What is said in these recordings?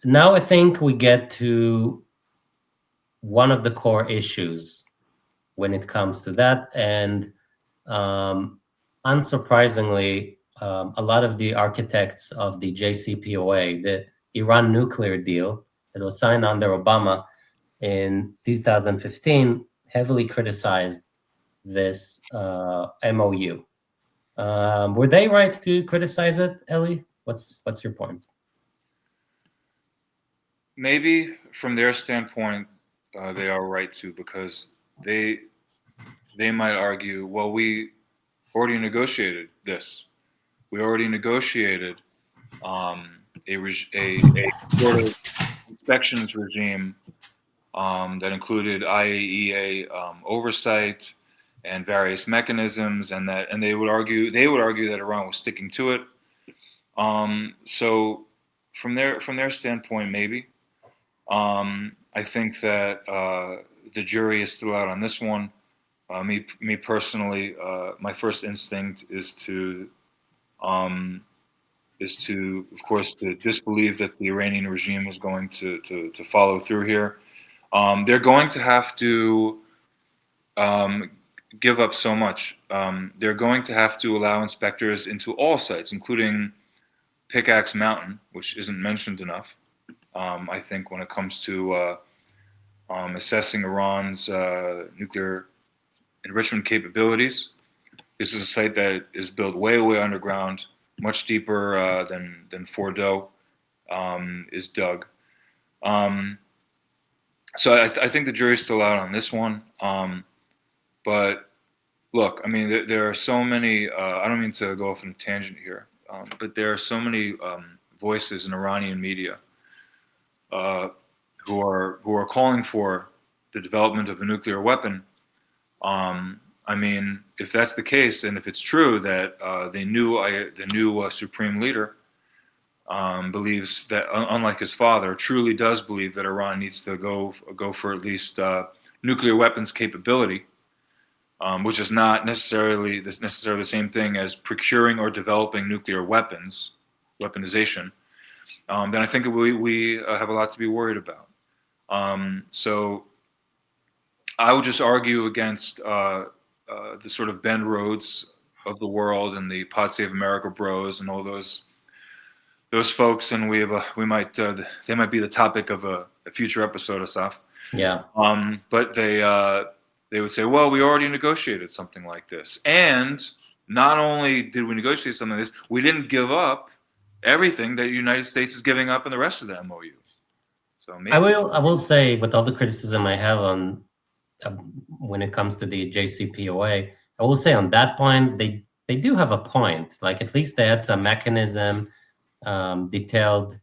now I think we get to one of the core issues when it comes to that. And unsurprisingly, a lot of the architects of the JCPOA, the Iran nuclear deal that was signed under Obama in 2015, heavily criticized this MOU. Were they right to criticize it, Ellie? What's your point? Maybe from their standpoint, they are right to, because they they might argue, well, we already negotiated this. We already negotiated a sort of inspections regime that included IAEA oversight and various mechanisms, and they would argue that Iran was sticking to it. So from their standpoint, maybe. I think that the jury is still out on this one. Me personally, my first instinct um, of course, to disbelieve that the Iranian regime is going to follow through here. They're going to have to um, give up so much. They're going to have to allow inspectors into all sites, including Pickaxe Mountain, which isn't mentioned enough. I think when it comes to assessing Iran's nuclear enrichment capabilities, this is a site that is built way, way underground, much deeper than Fordo is dug. Um, so I think the jury's still out on this one. But look, I mean, there are so many. I don't mean to go off on a tangent here, but there are so many voices in Iranian media uh, who are calling for the development of a nuclear weapon. I mean, if that's the case, and if it's true that the new supreme leader believes that, unlike his father, truly does believe that Iran needs to go for at least nuclear weapons capability, which is not necessarily the same thing as procuring or developing nuclear weapons, weaponization. Then I think we have a lot to be worried about. So I would just argue against the sort of Ben Rhodes of the world and the Pod Save America bros and all those folks, and we might they might be the topic of a future episode, Asaf. Yeah. But they would say, well, we already negotiated something like this, and not only did we negotiate something like this, we didn't give up everything that the United States is giving up in the rest of the MOU. So maybe I will say, with all the criticism I have on when it comes to the JCPOA, I will say on that point they do have a point. Like, at least they had some mechanism, detailed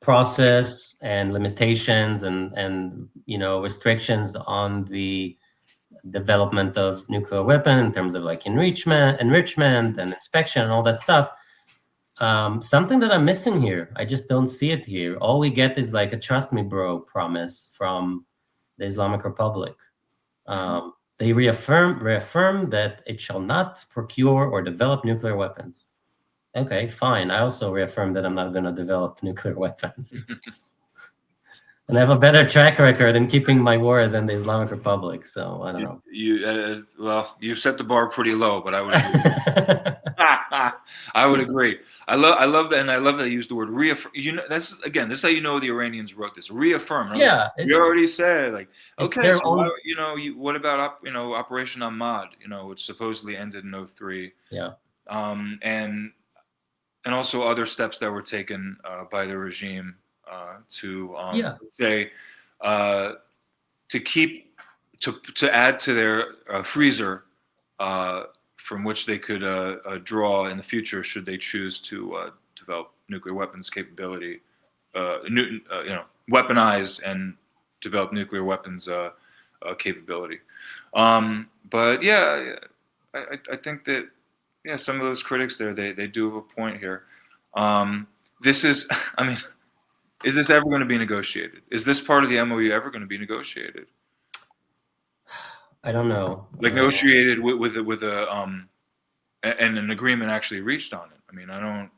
process and limitations and restrictions on the development of nuclear weapon in terms of like enrichment and inspection and all that stuff. Something that I'm missing here, I just don't see it here. All we get is like a "trust me, bro" promise from the Islamic Republic. They reaffirm that it shall not procure or develop nuclear weapons. Okay, fine. I also reaffirm that I'm not going to develop nuclear weapons. And I have a better track record in keeping my word than the Islamic Republic. So I don't know. Well, you set the bar pretty low, but I would agree. I would agree. I love that, and I love that you used the word reaffirm. This is how you know the Iranians wrote this. Reaffirm. Yeah, we already said, like, it's okay, their so own. what about Operation Ahmad, which supposedly ended in '03. Yeah. And also other steps that were taken by the regime to say to keep to add to their freezer from which they could draw in the future should they choose to develop nuclear weapons capability, weaponize and develop nuclear weapons capability. But yeah, I think that some of those critics there, they do have a point here. This is, I mean, is this ever going to be negotiated? Is this part of the MOU ever going to be negotiated? I don't know. Like negotiated with and an agreement actually reached on it. I mean, I don't.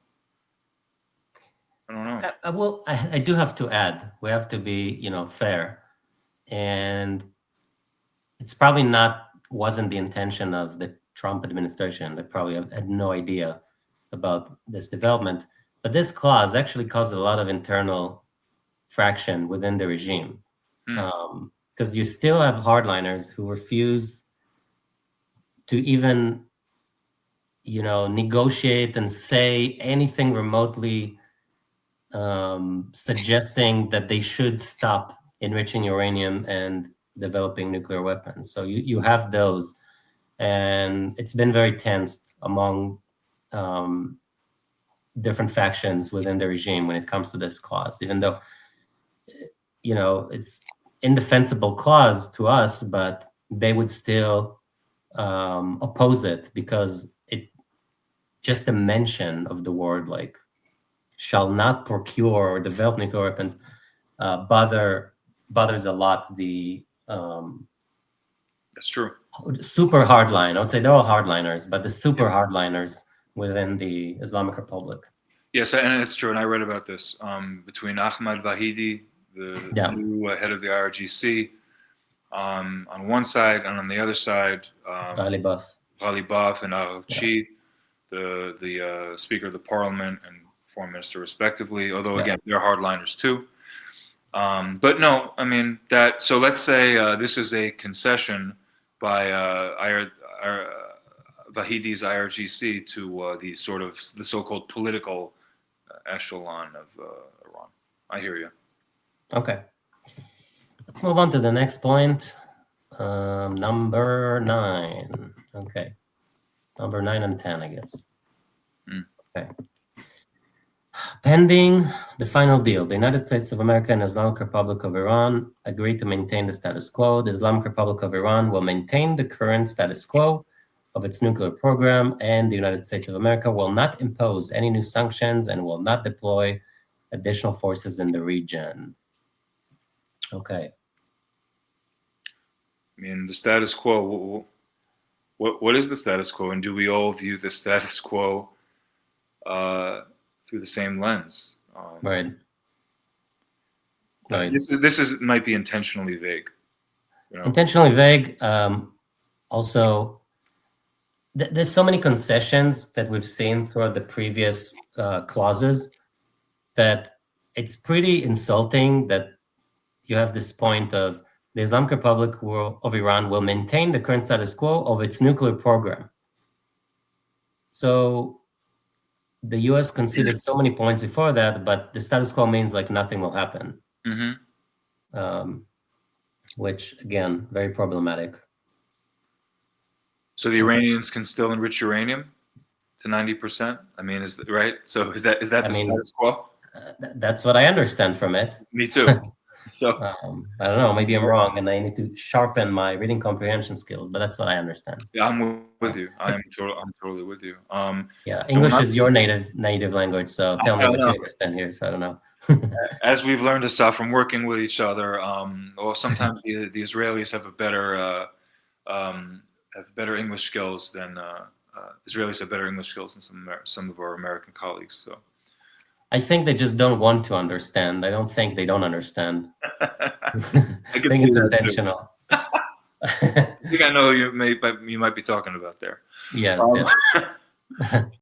I don't know. I do have to add, we have to be, fair, and it's probably wasn't the intention of the Trump administration. They probably had no idea about this development, but this clause actually caused a lot of internal fraction within the regime, because you still have hardliners who refuse to even, negotiate and say anything remotely suggesting that they should stop enriching uranium and developing nuclear weapons. So you have those, and it's been very tensed among different factions within the regime when it comes to this clause, even though, it's indefensible clause to us, but they would still oppose it because it just the mention of the word like shall not procure or develop nuclear weapons bothers a lot the That's true. super hardline. I would say they're all hardliners, but the super hardliners within the Islamic Republic. Yes, and it's true. And I read about this between Ahmad Vahidi, the new head of the IRGC, on one side, and on the other side, Ghalibaf and Araghchi, the Speaker of the Parliament and Foreign Minister, respectively. Although again, they're hardliners too. But no, I mean that. So let's say this is a concession by Vahidi's IRGC to the so-called political echelon of Iran. I hear you. Okay. Let's move on to the next point. Number 9. Okay. Number 9 and 10, I guess. Okay. Pending the final deal, the United States of America and Islamic Republic of Iran agree to maintain the status quo. The Islamic Republic of Iran will maintain the current status quo of its nuclear program, and the United States of America will not impose any new sanctions and will not deploy additional forces in the region. Okay. I mean, the status quo, what is the status quo? And do we all view the status quo through the same lens? Right. This might be intentionally vague. Intentionally vague. Also, there's so many concessions that we've seen throughout the previous clauses that it's pretty insulting that you have this point of the Islamic Republic of Iran will maintain the current status quo of its nuclear program. So the U.S. conceded so many points before that, but the status quo means like nothing will happen, which again, very problematic. So the Iranians can still enrich uranium to 90%. I mean, is that right? So is that the status quo? That's what I understand from it. Me too. So I don't know. Maybe I'm wrong, and I need to sharpen my reading comprehension skills. But that's what I understand. Yeah, I'm with you. I'm totally with you. English is your native language, so tell me what you understand here. So I don't know. As we've learned, Asaf, from working with each other, or sometimes the Israelis have better English skills than Israelis have better English skills than some of our American colleagues. So I think they just don't want to understand. I don't think they don't understand. I think it's intentional. I think I know who you might be talking about there. Yes.